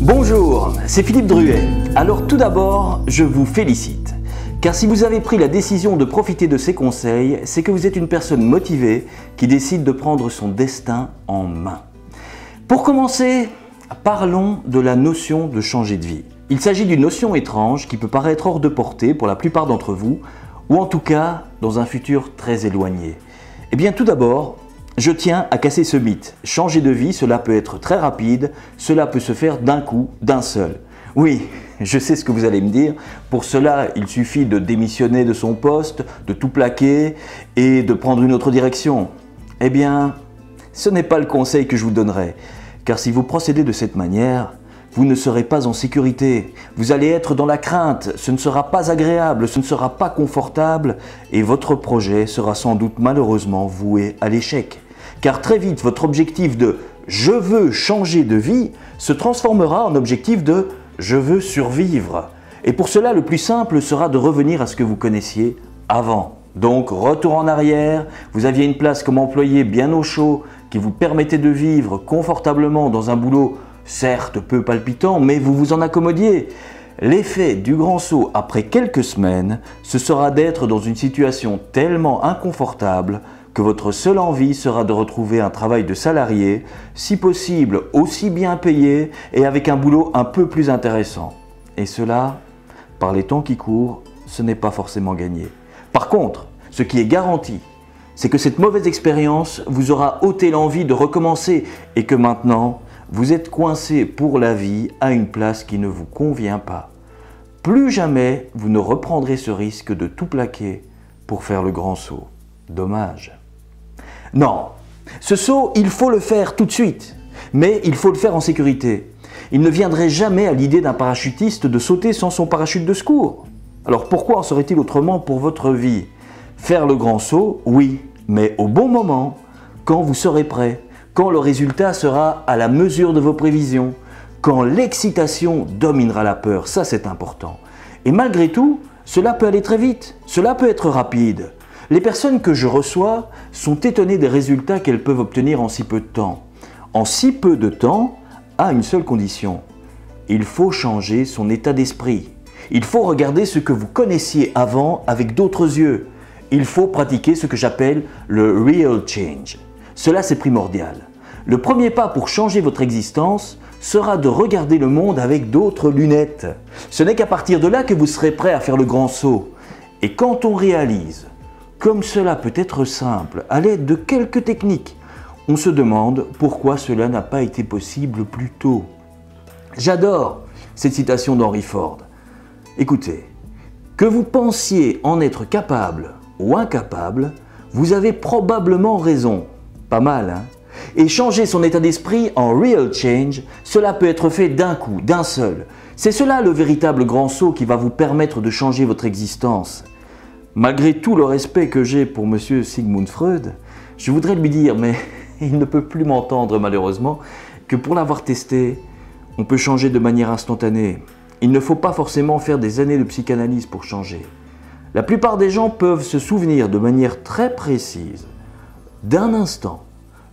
Bonjour, c'est Philippe Druet. Alors tout d'abord, je vous félicite. Car si vous avez pris la décision de profiter de ces conseils, c'est que vous êtes une personne motivée qui décide de prendre son destin en main. Pour commencer, parlons de la notion de changer de vie. Il s'agit d'une notion étrange qui peut paraître hors de portée pour la plupart d'entre vous, ou en tout cas dans un futur très éloigné. Eh bien tout d'abord, je tiens à casser ce mythe. Changer de vie, cela peut être très rapide, cela peut se faire d'un coup, d'un seul. Oui, je sais ce que vous allez me dire. Pour cela, il suffit de démissionner de son poste, de tout plaquer et de prendre une autre direction. Eh bien, ce n'est pas le conseil que je vous donnerai. Car si vous procédez de cette manière, vous ne serez pas en sécurité. Vous allez être dans la crainte, ce ne sera pas agréable, ce ne sera pas confortable et votre projet sera sans doute malheureusement voué à l'échec. Car très vite, votre objectif de « je veux changer de vie » se transformera en objectif de « je veux survivre ». Et pour cela, le plus simple sera de revenir à ce que vous connaissiez avant. Donc, retour en arrière, vous aviez une place comme employé bien au chaud qui vous permettait de vivre confortablement dans un boulot certes peu palpitant, mais vous vous en accommodiez. L'effet du grand saut après quelques semaines, ce sera d'être dans une situation tellement inconfortable que votre seule envie sera de retrouver un travail de salarié, si possible aussi bien payé et avec un boulot un peu plus intéressant. Et cela, par les temps qui courent, ce n'est pas forcément gagné. Par contre, ce qui est garanti, c'est que cette mauvaise expérience vous aura ôté l'envie de recommencer et que maintenant, vous êtes coincé pour la vie à une place qui ne vous convient pas. Plus jamais vous ne reprendrez ce risque de tout plaquer pour faire le grand saut. Dommage. Non, ce saut, il faut le faire tout de suite, mais il faut le faire en sécurité. Il ne viendrait jamais à l'idée d'un parachutiste de sauter sans son parachute de secours. Alors pourquoi en serait-il autrement pour votre vie? Faire le grand saut, oui, mais au bon moment, quand vous serez prêt, quand le résultat sera à la mesure de vos prévisions, quand l'excitation dominera la peur, ça c'est important. Et malgré tout, cela peut aller très vite, cela peut être rapide. Les personnes que je reçois sont étonnées des résultats qu'elles peuvent obtenir en si peu de temps. En si peu de temps, à une seule condition. Il faut changer son état d'esprit. Il faut regarder ce que vous connaissiez avant avec d'autres yeux. Il faut pratiquer ce que j'appelle le real change. Cela c'est primordial. Le premier pas pour changer votre existence sera de regarder le monde avec d'autres lunettes. Ce n'est qu'à partir de là que vous serez prêt à faire le grand saut. Et quand on réalise comme cela peut être simple à l'aide de quelques techniques, on se demande pourquoi cela n'a pas été possible plus tôt. J'adore cette citation d'Henry Ford. Écoutez, que vous pensiez en être capable ou incapable, vous avez probablement raison. Pas mal, hein? Et changer son état d'esprit en real change, cela peut être fait d'un coup, d'un seul. C'est cela le véritable grand saut qui va vous permettre de changer votre existence. Malgré tout le respect que j'ai pour monsieur Sigmund Freud, je voudrais lui dire, mais il ne peut plus m'entendre malheureusement, que pour l'avoir testé, on peut changer de manière instantanée. Il ne faut pas forcément faire des années de psychanalyse pour changer. La plupart des gens peuvent se souvenir de manière très précise d'un instant,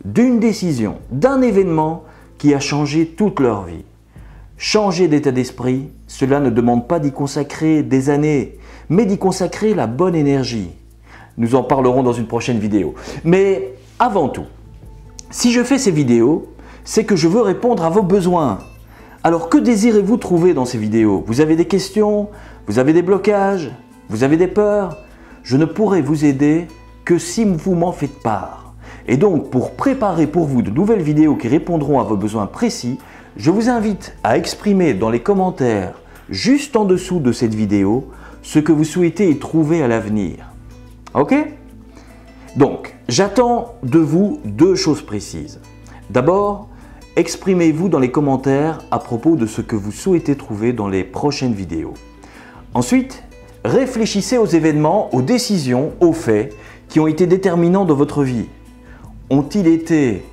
d'une décision, d'un événement qui a changé toute leur vie. Changer d'état d'esprit, cela ne demande pas d'y consacrer des années, mais d'y consacrer la bonne énergie. Nous en parlerons dans une prochaine vidéo. Mais avant tout, si je fais ces vidéos, c'est que je veux répondre à vos besoins. Alors que désirez-vous trouver dans ces vidéos? Vous avez des questions? Vous avez des blocages? Vous avez des peurs? Je ne pourrai vous aider que si vous m'en faites part. Et donc, pour préparer pour vous de nouvelles vidéos qui répondront à vos besoins précis, je vous invite à exprimer dans les commentaires, juste en dessous de cette vidéo, ce que vous souhaitez y trouver à l'avenir. Ok? Donc, j'attends de vous deux choses précises. D'abord, exprimez-vous dans les commentaires à propos de ce que vous souhaitez trouver dans les prochaines vidéos. Ensuite, réfléchissez aux événements, aux décisions, aux faits qui ont été déterminants dans votre vie. Ont-ils été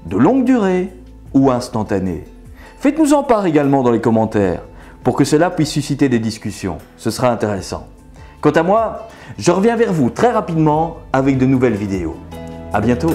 de longue durée ou instantanés? Faites-nous en part également dans les commentaires pour que cela puisse susciter des discussions. Ce sera intéressant. Quant à moi, je reviens vers vous très rapidement avec de nouvelles vidéos. À bientôt!